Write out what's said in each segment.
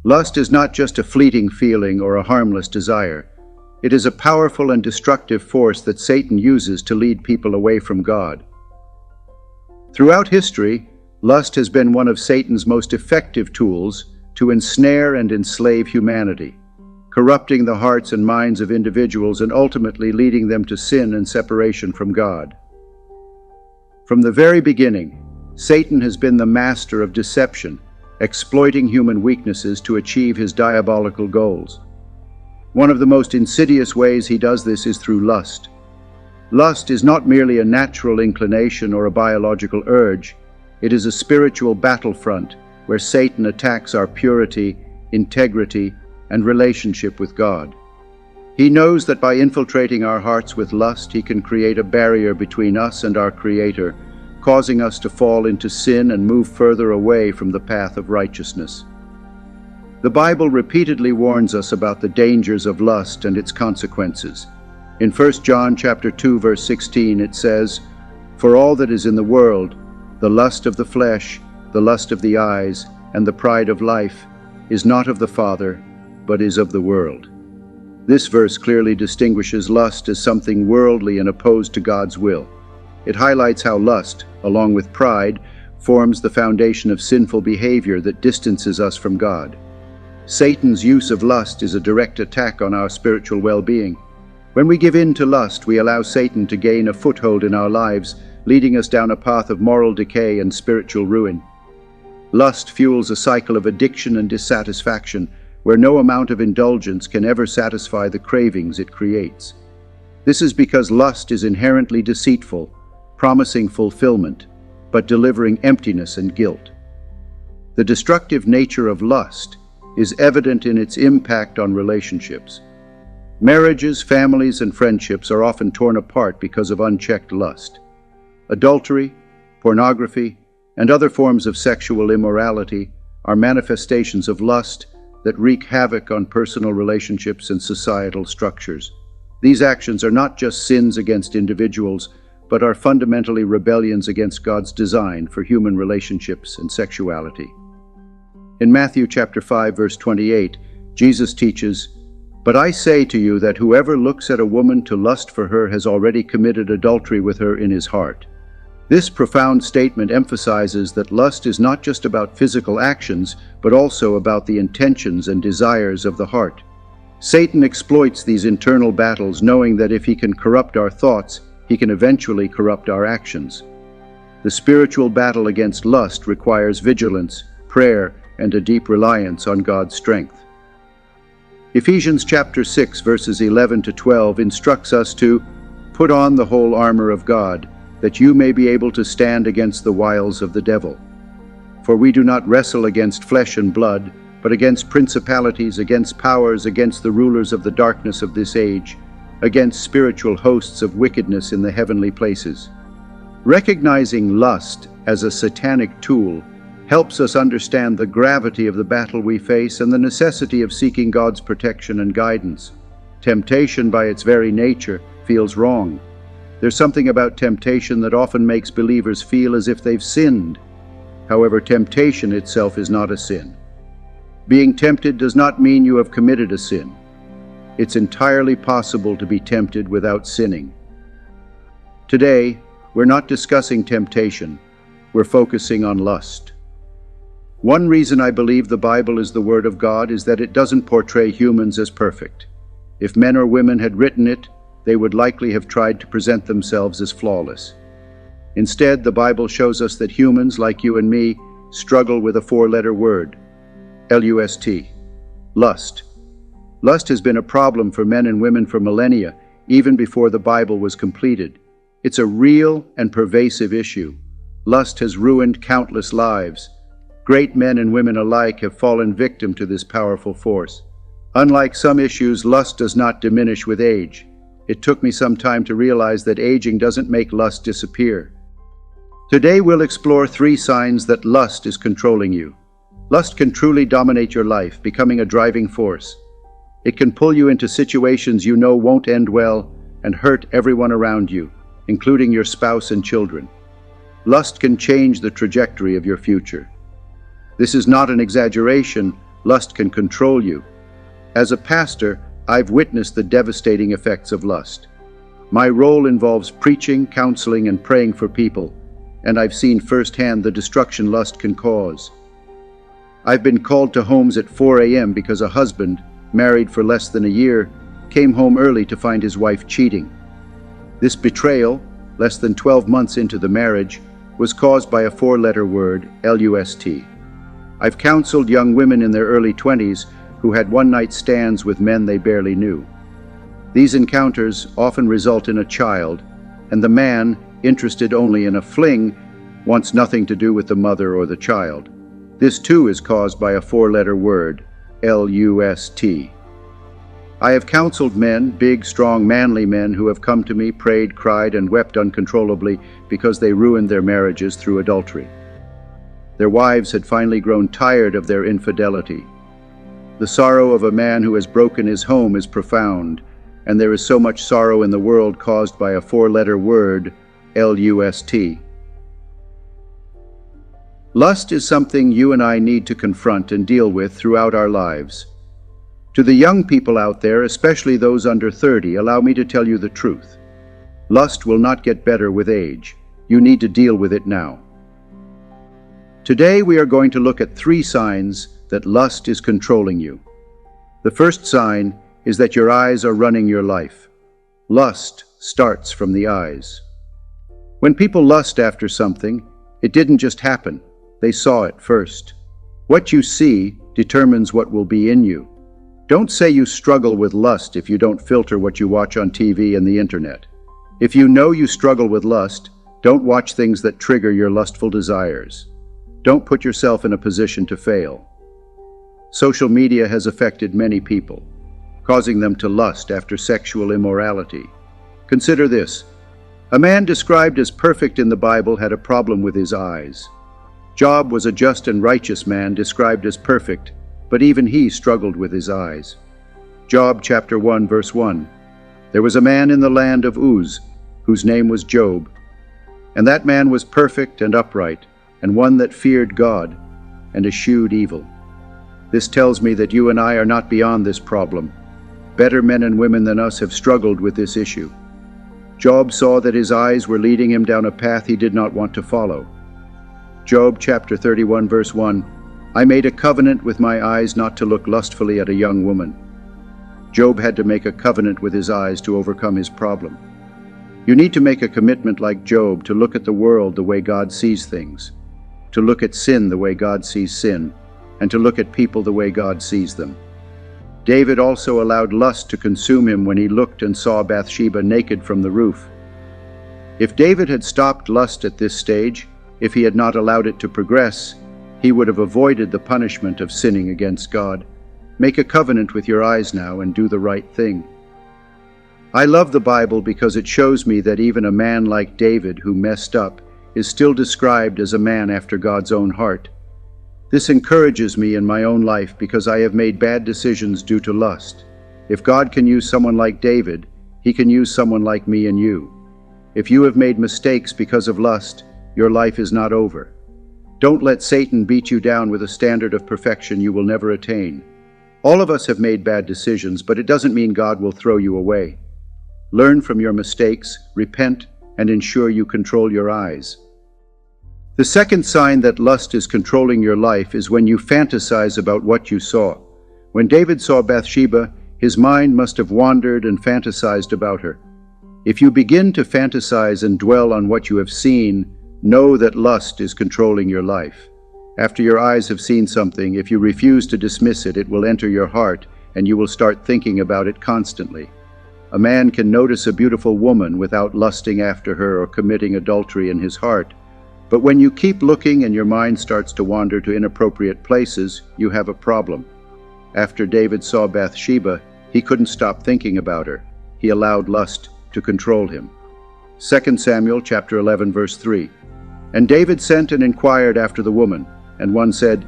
Lust is not just a fleeting feeling or a harmless desire. It is a powerful and destructive force that Satan uses to lead people away from God. Throughout history, lust has been one of Satan's most effective tools to ensnare and enslave humanity, corrupting the hearts and minds of individuals and ultimately leading them to sin and separation from God. From the very beginning, Satan has been the master of deception, exploiting human weaknesses to achieve his diabolical goals. One of the most insidious ways he does this is through lust. Lust is not merely a natural inclination or a biological urge. It is a spiritual battlefront where Satan attacks our purity, integrity, and relationship with God. He knows that by infiltrating our hearts with lust, he can create a barrier between us and our Creator, causing us to fall into sin and move further away from the path of righteousness. The Bible repeatedly warns us about the dangers of lust and its consequences. In 1 John chapter 2, verse 16, it says, "For all that is in the world, the lust of the flesh, the lust of the eyes, and the pride of life, is not of the Father, but is of the world." This verse clearly distinguishes lust as something worldly and opposed to God's will. It highlights how lust, along with pride, forms the foundation of sinful behavior that distances us from God. Satan's use of lust is a direct attack on our spiritual well-being. When we give in to lust, we allow Satan to gain a foothold in our lives, leading us down a path of moral decay and spiritual ruin. Lust fuels a cycle of addiction and dissatisfaction, where no amount of indulgence can ever satisfy the cravings it creates. This is because lust is inherently deceitful, promising fulfillment, but delivering emptiness and guilt. The destructive nature of lust is evident in its impact on relationships. Marriages, families, and friendships are often torn apart because of unchecked lust. Adultery, pornography, and other forms of sexual immorality are manifestations of lust that wreak havoc on personal relationships and societal structures. These actions are not just sins against individuals, but are fundamentally rebellions against God's design for human relationships and sexuality. In Matthew chapter 5, verse 28, Jesus teaches, "But I say to you that whoever looks at a woman to lust for her has already committed adultery with her in his heart." This profound statement emphasizes that lust is not just about physical actions, but also about the intentions and desires of the heart. Satan exploits these internal battles, knowing that if he can corrupt our thoughts, he can eventually corrupt our actions. The spiritual battle against lust requires vigilance, prayer, and a deep reliance on God's strength. Ephesians chapter 6, verses 11 to 12 instructs us to put on the whole armor of God, that you may be able to stand against the wiles of the devil. For we do not wrestle against flesh and blood, but against principalities, against powers, against the rulers of the darkness of this age, against spiritual hosts of wickedness in the heavenly places. Recognizing lust as a satanic tool helps us understand the gravity of the battle we face and the necessity of seeking God's protection and guidance. Temptation, by its very nature, feels wrong. There's something about temptation that often makes believers feel as if they've sinned. However, temptation itself is not a sin. Being tempted does not mean you have committed a sin. It's entirely possible to be tempted without sinning. Today, we're not discussing temptation. We're focusing on lust. One reason I believe the Bible is the Word of God is that it doesn't portray humans as perfect. If men or women had written it, they would likely have tried to present themselves as flawless. Instead, the Bible shows us that humans, like you and me, struggle with a four-letter word, L-U-S-T, lust. Lust has been a problem for men and women for millennia, even before the Bible was completed. It's a real and pervasive issue. Lust has ruined countless lives. Great men and women alike have fallen victim to this powerful force. Unlike some issues, lust does not diminish with age. It took me some time to realize that aging doesn't make lust disappear. Today we'll explore 3 signs that lust is controlling you. Lust can truly dominate your life, becoming a driving force. It can pull you into situations you know won't end well and hurt everyone around you, including your spouse and children. Lust can change the trajectory of your future. This is not an exaggeration. Lust can control you. As a pastor, I've witnessed the devastating effects of lust. My role involves preaching, counseling, and praying for people, and I've seen firsthand the destruction lust can cause. I've been called to homes at 4 a.m. because a husband, married for less than a year, came home early to find his wife cheating. This betrayal, less than 12 months into the marriage, was caused by a 4-letter word, lust. I've counseled young women in their early 20s who had one-night stands with men they barely knew. These encounters often result in a child, and the man, interested only in a fling, wants nothing to do with the mother or the child. This too is caused by a 4-letter word, lust. I have counseled men, big, strong, manly men, who have come to me, prayed, cried, and wept uncontrollably because they ruined their marriages through adultery. Their wives had finally grown tired of their infidelity. The sorrow of a man who has broken his home is profound, and there is so much sorrow in the world caused by a 4-letter word, lust. Lust is something you and I need to confront and deal with throughout our lives. To the young people out there, especially those under 30, allow me to tell you the truth. Lust will not get better with age. You need to deal with it now. Today we are going to look at 3 signs that lust is controlling you. The first sign is that your eyes are running your life. Lust starts from the eyes. When people lust after something, it didn't just happen. They saw it first. What you see determines what will be in you. Don't say you struggle with lust if you don't filter what you watch on TV and the internet. If you know you struggle with lust, don't watch things that trigger your lustful desires. Don't put yourself in a position to fail. Social media has affected many people, causing them to lust after sexual immorality. Consider this. A man described as perfect in the Bible had a problem with his eyes. Job was a just and righteous man described as perfect, but even he struggled with his eyes. Job chapter 1 verse 1. There was a man in the land of Uz, whose name was Job. And that man was perfect and upright, and one that feared God, and eschewed evil. This tells me that you and I are not beyond this problem. Better men and women than us have struggled with this issue. Job saw that his eyes were leading him down a path he did not want to follow. Job chapter 31 verse 1. I made a covenant with my eyes not to look lustfully at a young woman. Job had to make a covenant with his eyes to overcome his problem. You need to make a commitment like Job to look at the world the way God sees things, to look at sin the way God sees sin, and to look at people the way God sees them. David also allowed lust to consume him when he looked and saw Bathsheba naked from the roof. If David had stopped lust at this stage, if he had not allowed it to progress, he would have avoided the punishment of sinning against God. Make a covenant with your eyes now and do the right thing. I love the Bible because it shows me that even a man like David, who messed up, is still described as a man after God's own heart. This encourages me in my own life because I have made bad decisions due to lust. If God can use someone like David, He can use someone like me and you. If you have made mistakes because of lust, your life is not over. Don't let Satan beat you down with a standard of perfection you will never attain. All of us have made bad decisions, but it doesn't mean God will throw you away. Learn from your mistakes, repent, and ensure you control your eyes. The second sign that lust is controlling your life is when you fantasize about what you saw. When David saw Bathsheba, his mind must have wandered and fantasized about her. If you begin to fantasize and dwell on what you have seen, know that lust is controlling your life. After your eyes have seen something, if you refuse to dismiss it, it will enter your heart, and you will start thinking about it constantly. A man can notice a beautiful woman without lusting after her or committing adultery in his heart. But when you keep looking and your mind starts to wander to inappropriate places, you have a problem. After David saw Bathsheba, he couldn't stop thinking about her. He allowed lust to control him. 2 Samuel chapter 11 verse 3. And David sent and inquired after the woman, and one said,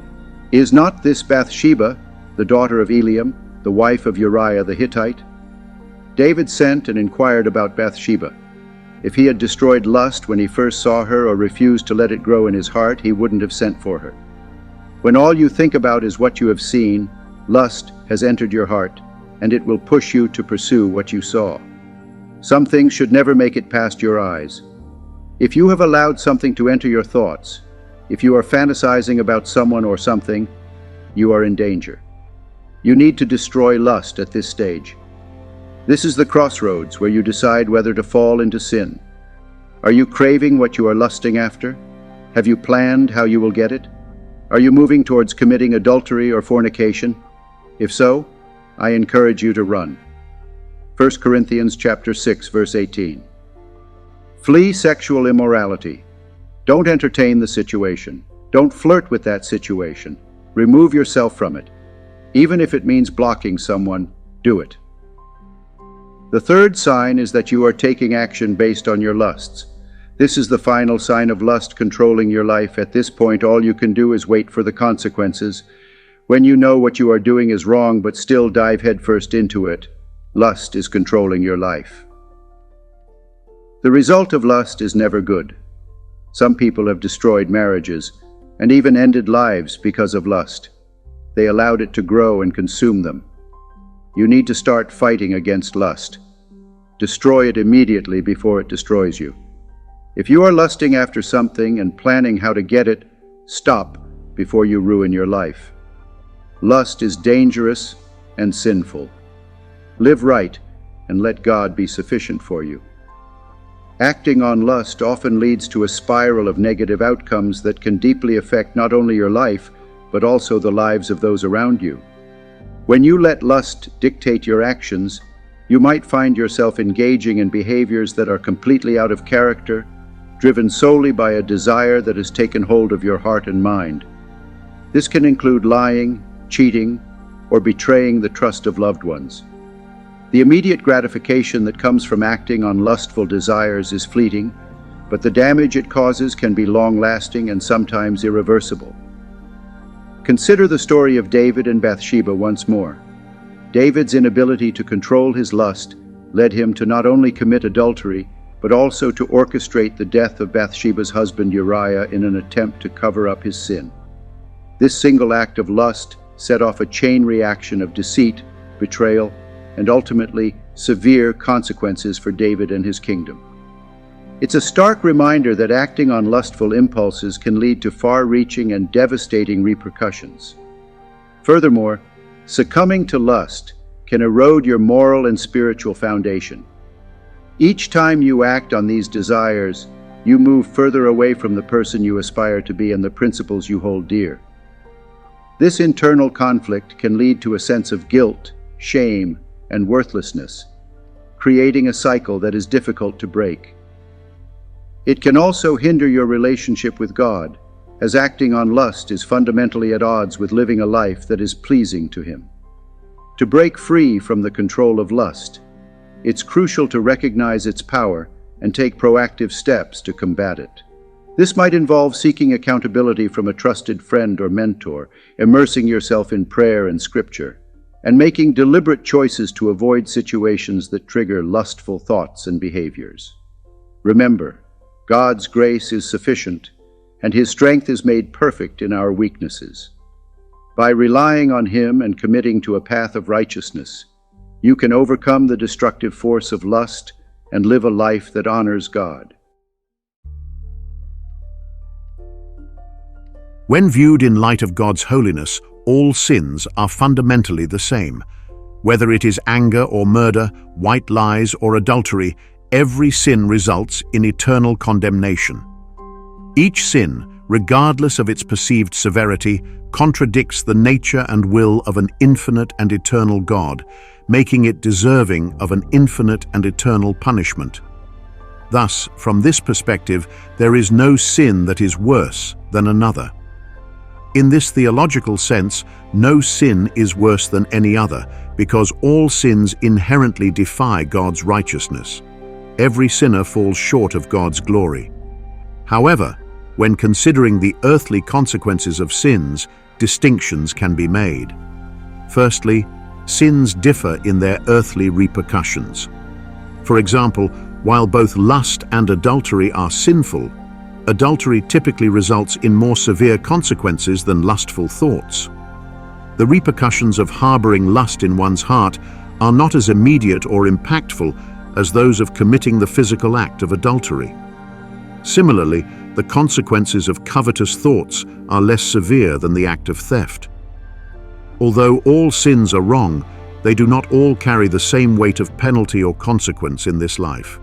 Is not this Bathsheba, the daughter of Eliam, the wife of Uriah the Hittite? David sent and inquired about Bathsheba. If he had destroyed lust when he first saw her or refused to let it grow in his heart, he wouldn't have sent for her. When all you think about is what you have seen, lust has entered your heart, and it will push you to pursue what you saw. Some things should never make it past your eyes. If you have allowed something to enter your thoughts, if you are fantasizing about someone or something, you are in danger. You need to destroy lust at this stage. This is the crossroads where you decide whether to fall into sin. Are you craving what you are lusting after? Have you planned how you will get it? Are you moving towards committing adultery or fornication? If so, I encourage you to run. 1 Corinthians chapter 6, verse 18. Flee sexual immorality. Don't entertain the situation. Don't flirt with that situation. Remove yourself from it. Even if it means blocking someone, do it. The third sign is that you are taking action based on your lusts. This is the final sign of lust controlling your life. At this point, all you can do is wait for the consequences. When you know what you are doing is wrong but still dive headfirst into it, lust is controlling your life. The result of lust is never good. Some people have destroyed marriages and even ended lives because of lust. They allowed it to grow and consume them. You need to start fighting against lust. Destroy it immediately before it destroys you. If you are lusting after something and planning how to get it, stop before you ruin your life. Lust is dangerous and sinful. Live right and let God be sufficient for you. Acting on lust often leads to a spiral of negative outcomes that can deeply affect not only your life, but also the lives of those around you. When you let lust dictate your actions, you might find yourself engaging in behaviors that are completely out of character, driven solely by a desire that has taken hold of your heart and mind. This can include lying, cheating, or betraying the trust of loved ones. The immediate gratification that comes from acting on lustful desires is fleeting, but the damage it causes can be long-lasting and sometimes irreversible. Consider the story of David and Bathsheba once more. David's inability to control his lust led him to not only commit adultery, but also to orchestrate the death of Bathsheba's husband Uriah in an attempt to cover up his sin. This single act of lust set off a chain reaction of deceit, betrayal, and ultimately severe consequences for David and his kingdom. It's a stark reminder that acting on lustful impulses can lead to far-reaching and devastating repercussions. Furthermore, succumbing to lust can erode your moral and spiritual foundation. Each time you act on these desires, you move further away from the person you aspire to be and the principles you hold dear. This internal conflict can lead to a sense of guilt, shame, and worthlessness, creating a cycle that is difficult to break. It can also hinder your relationship with God, as acting on lust is fundamentally at odds with living a life that is pleasing to Him. To break free from the control of lust, it's crucial to recognize its power and take proactive steps to combat it. This might involve seeking accountability from a trusted friend or mentor, immersing yourself in prayer and scripture, and making deliberate choices to avoid situations that trigger lustful thoughts and behaviors. Remember, God's grace is sufficient, and His strength is made perfect in our weaknesses. By relying on Him and committing to a path of righteousness, you can overcome the destructive force of lust and live a life that honors God. When viewed in light of God's holiness, all sins are fundamentally the same. Whether it is anger or murder, white lies or adultery, every sin results in eternal condemnation. Each sin, regardless of its perceived severity, contradicts the nature and will of an infinite and eternal God, making it deserving of an infinite and eternal punishment. Thus, from this perspective, there is no sin that is worse than another. In this theological sense, no sin is worse than any other, because all sins inherently defy God's righteousness. Every sinner falls short of God's glory. However, when considering the earthly consequences of sins, distinctions can be made. Firstly, sins differ in their earthly repercussions. For example, while both lust and adultery are sinful, Adultery typically results in more severe consequences than lustful thoughts. The repercussions of harboring lust in one's heart are not as immediate or impactful as those of committing the physical act of adultery. Similarly, the consequences of covetous thoughts are less severe than the act of theft. Although all sins are wrong, they do not all carry the same weight of penalty or consequence in this life.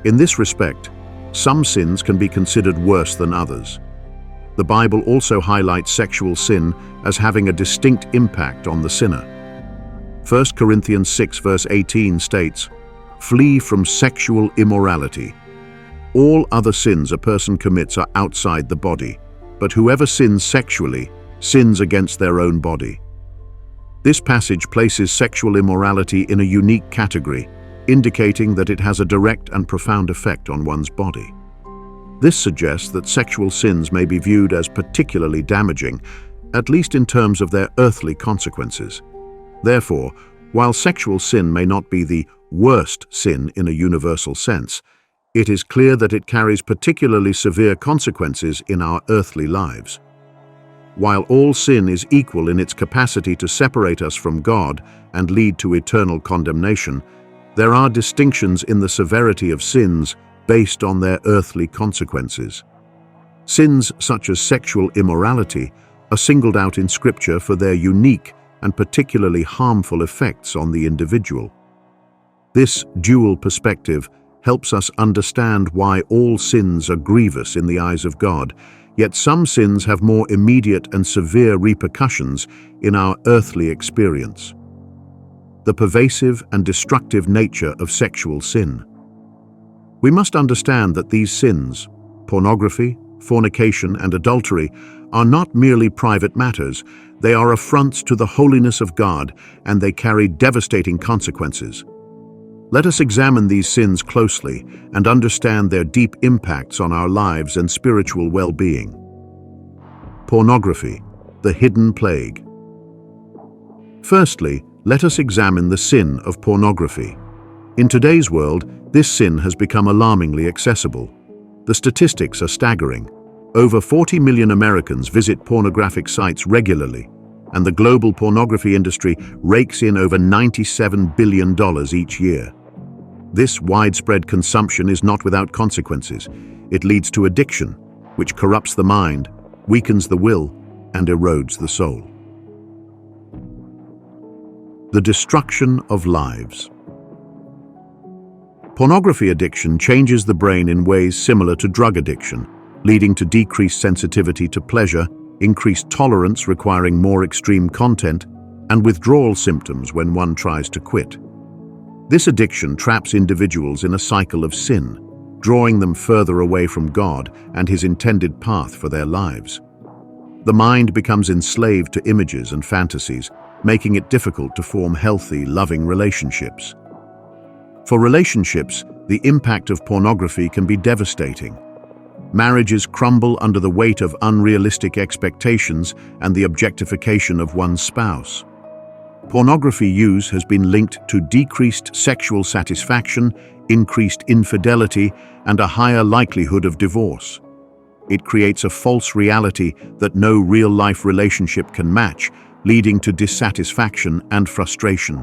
In this respect, some sins can be considered worse than others. The Bible also highlights sexual sin as having a distinct impact on the sinner. 1 Corinthians 6 verse 18 states, "Flee from sexual immorality. All other sins a person commits are outside the body, but whoever sins sexually sins against their own body." This passage places sexual immorality in a unique category, indicating that it has a direct and profound effect on one's body. This suggests that sexual sins may be viewed as particularly damaging, at least in terms of their earthly consequences. Therefore, while sexual sin may not be the worst sin in a universal sense, it is clear that it carries particularly severe consequences in our earthly lives. While all sin is equal in its capacity to separate us from God and lead to eternal condemnation, there are distinctions in the severity of sins based on their earthly consequences. Sins such as sexual immorality are singled out in Scripture for their unique and particularly harmful effects on the individual. This dual perspective helps us understand why all sins are grievous in the eyes of God, yet some sins have more immediate and severe repercussions in our earthly experience. The pervasive and destructive nature of sexual sin. We must understand that these sins, pornography, fornication, and adultery, are not merely private matters. They are affronts to the holiness of God, and they carry devastating consequences. Let us examine these sins closely and understand their deep impacts on our lives and spiritual well-being. Pornography, the hidden plague. Firstly, let us examine the sin of pornography. In today's world, this sin has become alarmingly accessible. The statistics are staggering. Over 40 million Americans visit pornographic sites regularly, and the global pornography industry rakes in over $97 billion each year. This widespread consumption is not without consequences. It leads to addiction, which corrupts the mind, weakens the will, and erodes the soul. The destruction of lives. Pornography addiction changes the brain in ways similar to drug addiction, leading to decreased sensitivity to pleasure, increased tolerance requiring more extreme content, and withdrawal symptoms when one tries to quit. This addiction traps individuals in a cycle of sin, drawing them further away from God and His intended path for their lives. The mind becomes enslaved to images and fantasies, making it difficult to form healthy, loving relationships. For relationships, the impact of pornography can be devastating. Marriages crumble under the weight of unrealistic expectations and the objectification of one's spouse. Pornography use has been linked to decreased sexual satisfaction, increased infidelity, and a higher likelihood of divorce. It creates a false reality that no real-life relationship can match, leading to dissatisfaction and frustration.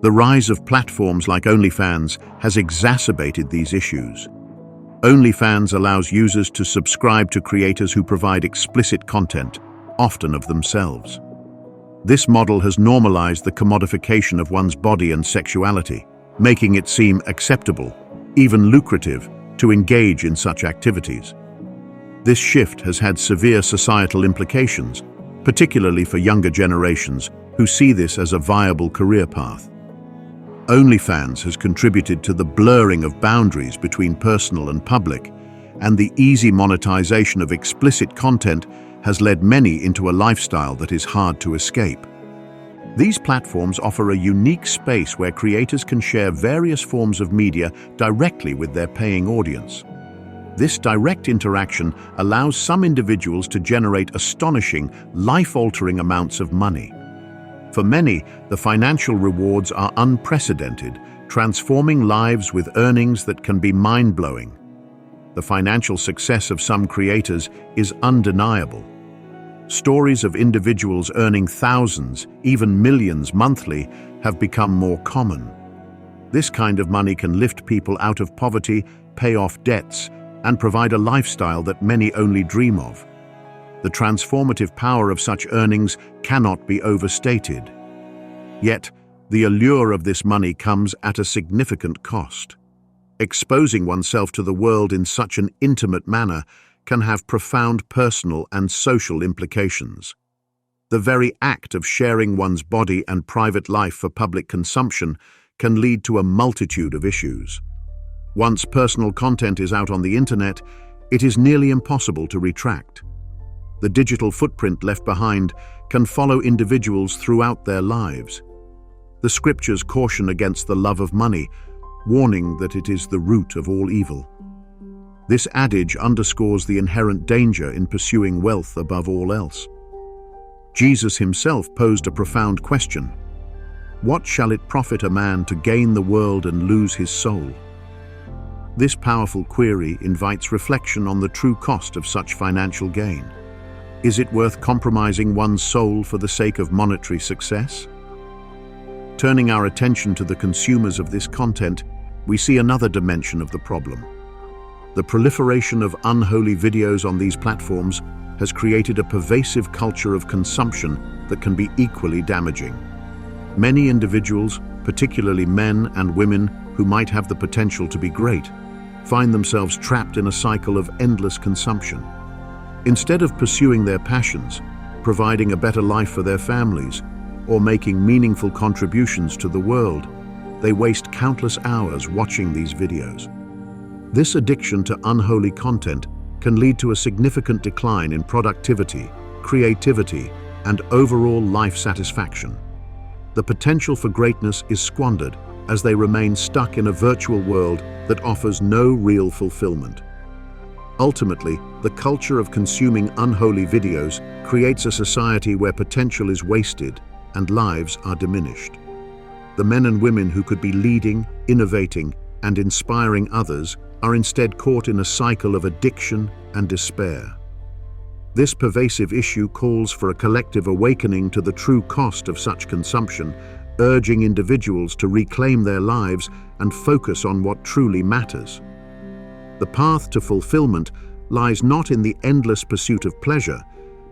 The rise of platforms like OnlyFans has exacerbated these issues. OnlyFans allows users to subscribe to creators who provide explicit content, often of themselves. This model has normalized the commodification of one's body and sexuality, making it seem acceptable, even lucrative, to engage in such activities. This shift has had severe societal implications, particularly for younger generations who see this as a viable career path. OnlyFans has contributed to the blurring of boundaries between personal and public, and the easy monetization of explicit content has led many into a lifestyle that is hard to escape. These platforms offer a unique space where creators can share various forms of media directly with their paying audience. This direct interaction allows some individuals to generate astonishing, life-altering amounts of money. For many, the financial rewards are unprecedented, transforming lives with earnings that can be mind-blowing. the financial success of some creators is undeniable. Stories of individuals earning thousands, even millions monthly, have become more common. This kind of money can lift people out of poverty, pay off debts, and provide a lifestyle that many only dream of. The transformative power of such earnings cannot be overstated. Yet, the allure of this money comes at a significant cost. Exposing oneself to the world in such an intimate manner can have profound personal and social implications. The very act of sharing one's body and private life for public consumption can lead to a multitude of issues. Once personal content is out on the internet, it is nearly impossible to retract. The digital footprint left behind can follow individuals throughout their lives. The scriptures caution against the love of money, warning that it is the root of all evil. This adage underscores the inherent danger in pursuing wealth above all else. Jesus himself posed a profound question: "What shall it profit a man to gain the world and lose his soul?" This powerful query invites reflection on the true cost of such financial gain. Is it worth compromising one's soul for the sake of monetary success? Turning our attention to the consumers of this content, we see another dimension of the problem. The proliferation of unholy videos on these platforms has created a pervasive culture of consumption that can be equally damaging. Many individuals, particularly men and women who might have the potential to be great, find themselves trapped in a cycle of endless consumption. Instead of pursuing their passions, providing a better life for their families, or making meaningful contributions to the world, they waste countless hours watching these videos. This addiction to unholy content can lead to a significant decline in productivity, creativity, and overall life satisfaction. The potential for greatness is squandered as they remain stuck in a virtual world that offers no real fulfillment. Ultimately, the culture of consuming unholy videos creates a society where potential is wasted and lives are diminished. The men and women who could be leading, innovating, and inspiring others are instead caught in a cycle of addiction and despair. This pervasive issue calls for a collective awakening to the true cost of such consumption, urging individuals to reclaim their lives and focus on what truly matters. The path to fulfillment lies not in the endless pursuit of pleasure,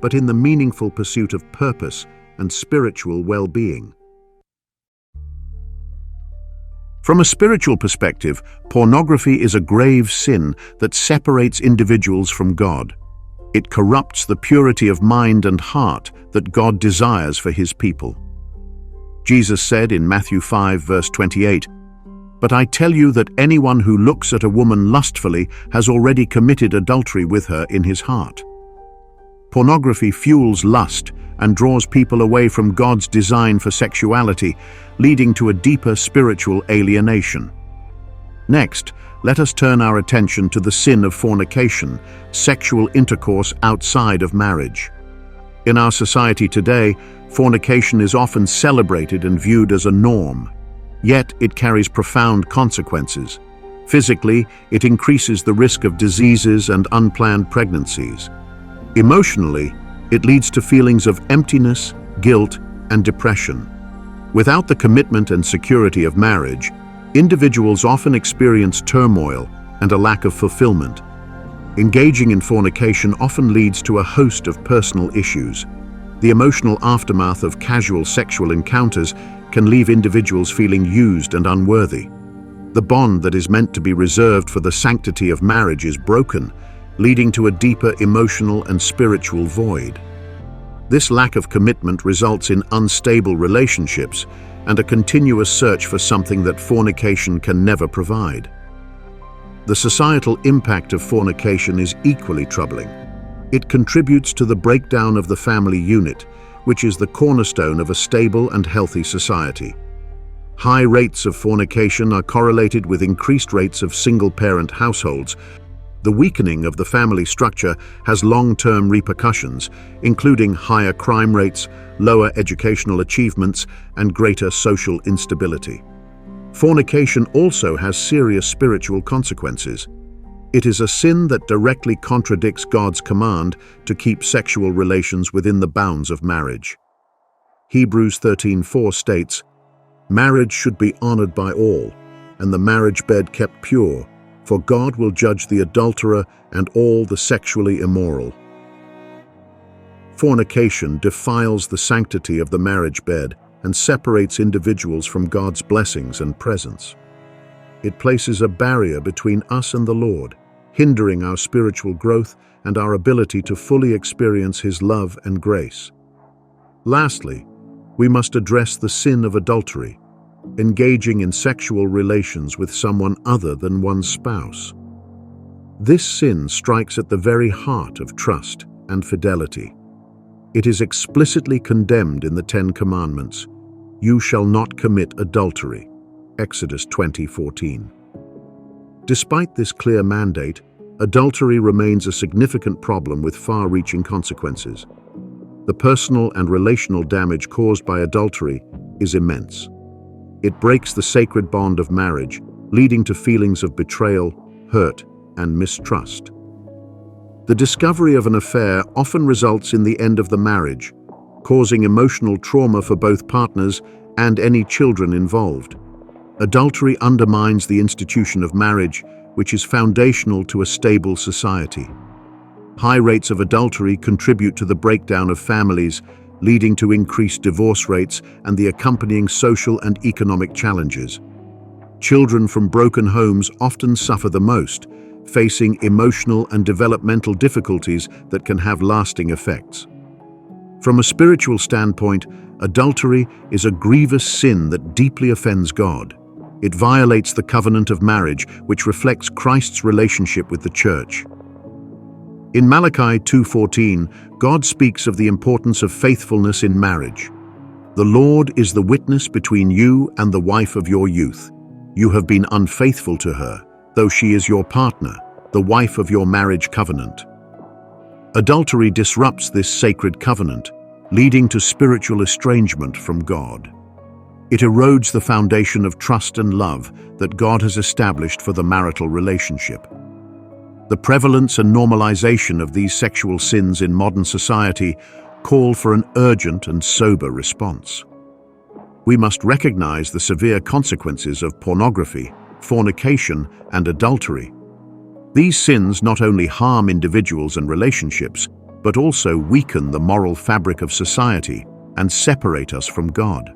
but in the meaningful pursuit of purpose and spiritual well-being. From a spiritual perspective, pornography is a grave sin that separates individuals from God. It corrupts the purity of mind and heart that God desires for his people. Jesus said in Matthew 5, verse 28, "But I tell you that anyone who looks at a woman lustfully has already committed adultery with her in his heart." Pornography fuels lust and draws people away from God's design for sexuality, leading to a deeper spiritual alienation. Next, let us turn our attention to the sin of fornication, sexual intercourse outside of marriage. In our society today, fornication is often celebrated and viewed as a norm. Yet it carries profound consequences. Physically, it increases the risk of diseases and unplanned pregnancies. Emotionally, it leads to feelings of emptiness, guilt, and depression. Without the commitment and security of marriage, individuals often experience turmoil and a lack of fulfillment. Engaging in fornication often leads to a host of personal issues. The emotional aftermath of casual sexual encounters can leave individuals feeling used and unworthy. The bond that is meant to be reserved for the sanctity of marriage is broken, leading to a deeper emotional and spiritual void. This lack of commitment results in unstable relationships and a continuous search for something that fornication can never provide. The societal impact of fornication is equally troubling. It contributes to the breakdown of the family unit, which is the cornerstone of a stable and healthy society. High rates of fornication are correlated with increased rates of single-parent households. The weakening of the family structure has long-term repercussions, including higher crime rates, lower educational achievements, and greater social instability. Fornication also has serious spiritual consequences. It is a sin that directly contradicts God's command to keep sexual relations within the bounds of marriage. Hebrews 13:4 states, "Marriage should be honored by all, and the marriage bed kept pure, for God will judge the adulterer and all the sexually immoral." Fornication defiles the sanctity of the marriage bed and separates individuals from God's blessings and presence. It places a barrier between us and the Lord, hindering our spiritual growth and our ability to fully experience His love and grace. Lastly, we must address the sin of adultery, engaging in sexual relations with someone other than one's spouse. This sin strikes at the very heart of trust and fidelity. It is explicitly condemned in the Ten Commandments. "You shall not commit adultery." Exodus 20:14. Despite this clear mandate, adultery remains a significant problem with far-reaching consequences. The personal and relational damage caused by adultery is immense. It breaks the sacred bond of marriage, leading to feelings of betrayal, hurt, and mistrust. The discovery of an affair often results in the end of the marriage, causing emotional trauma for both partners and any children involved. Adultery undermines the institution of marriage, which is foundational to a stable society. High rates of adultery contribute to the breakdown of families, leading to increased divorce rates and the accompanying social and economic challenges. Children from broken homes often suffer the most, facing emotional and developmental difficulties that can have lasting effects. From a spiritual standpoint, adultery is a grievous sin that deeply offends God. It violates the covenant of marriage, which reflects Christ's relationship with the church. In Malachi 2:14, God speaks of the importance of faithfulness in marriage. "The Lord is the witness between you and the wife of your youth. You have been unfaithful to her, though she is your partner, the wife of your marriage covenant." Adultery disrupts this sacred covenant, leading to spiritual estrangement from God. It erodes the foundation of trust and love that God has established for the marital relationship. The prevalence and normalization of these sexual sins in modern society call for an urgent and sober response. We must recognize the severe consequences of pornography, fornication, and adultery. These sins not only harm individuals and relationships, but also weaken the moral fabric of society and separate us from God.